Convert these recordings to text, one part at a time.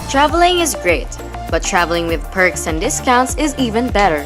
Traveling is great, but traveling with perks and discounts is even better.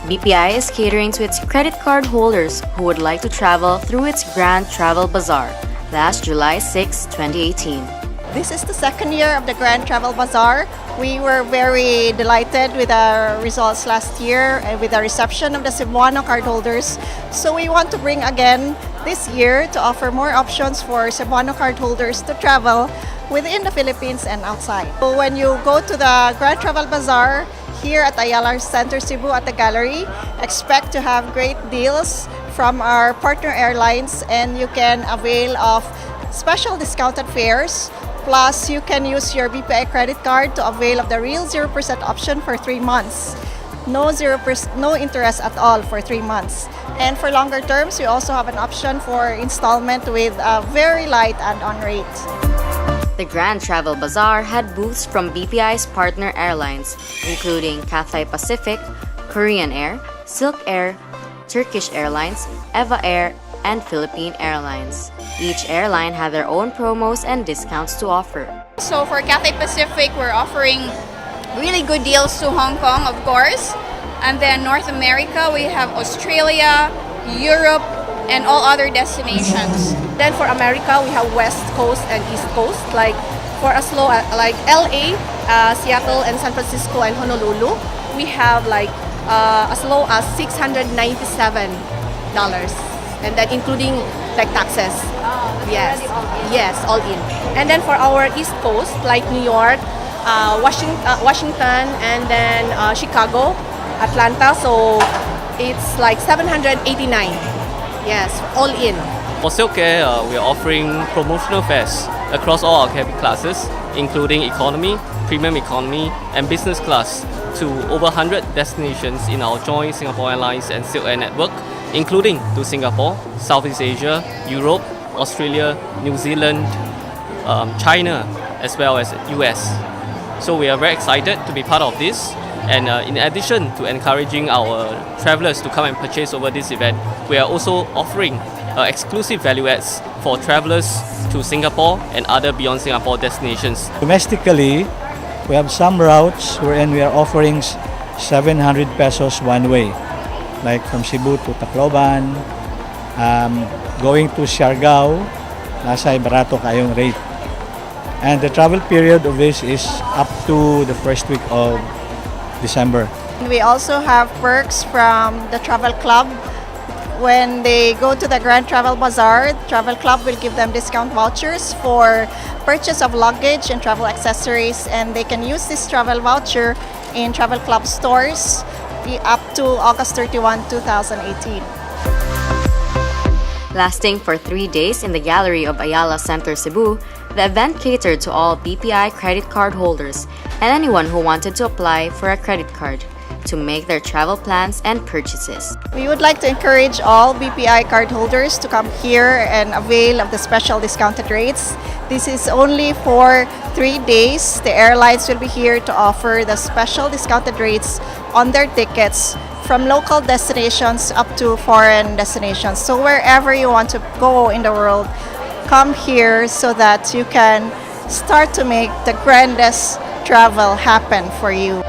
BPI is catering to its credit card holders who would like to travel through its Grand Travel Bazaar last July 6, 2018. This is the second year of the Grand Travel Bazaar. We were very delighted with our results last year and with the reception of the Cebuano cardholders. So we want to bring again this year to offer more options for Cebuano cardholders to travel within the Philippines and outside. So when you go to the Grand Travel Bazaar here at Ayala Center Cebu at the gallery, expect to have great deals from our partner airlines, and you can avail of special discounted fares. Plus, you can use your BPI credit card to avail of the real 0% option for 3 months. No interest at all for 3 months. And for longer terms, we also have an option for installment with a very light add-on rate. The Grand Travel Bazaar had booths from BPI's partner airlines, including Cathay Pacific, Korean Air, Silk Air, Turkish Airlines, Eva Air, and Philippine Airlines. Each airline had their own promos and discounts to offer. So for Cathay Pacific, we're offering really good deals to Hong Kong, of course. And then North America, we have Australia, Europe, and all other destinations. Then for America, we have West Coast and East Coast. Like for as low as like LA, Seattle, and San Francisco and Honolulu, we have like as low as $697, and then including like taxes. Yes, yes, all in. And then for our East Coast, like New York, Washington, and then Chicago, Atlanta, so it's like $789. Yes, all in. For Silk Air, we are offering promotional fares across all our cabin classes, including economy, premium economy, and business class, to over 100 destinations in our joint Singapore Airlines and Silk Air network, including to Singapore, Southeast Asia, Europe, Australia, New Zealand, China, as well as US. So we are very excited to be part of this. And in addition to encouraging our travelers to come and purchase over this event, we are also offering exclusive value adds for travelers to Singapore and other beyond Singapore destinations. Domestically, we have some routes wherein we are offering 700 pesos one way, like from Cebu to Tacloban, going to Siargao, nasa barato kayong rate. And the travel period of this is up to the first week of December. We also have perks from the Travel Club. When they go to the Grand Travel Bazaar, Travel Club will give them discount vouchers for purchase of luggage and travel accessories, and they can use this travel voucher in Travel Club stores up to August 31, 2018. Lasting for 3 days in the gallery of Ayala Center Cebu, the event catered to all BPI credit card holders and anyone who wanted to apply for a credit card to make their travel plans and purchases. We would like to encourage all BPI cardholders to come here and avail of the special discounted rates. This is only for 3 days. The airlines will be here to offer the special discounted rates on their tickets from local destinations up to foreign destinations. So wherever you want to go in the world, come here so that you can start to make the grandest travel happen for you.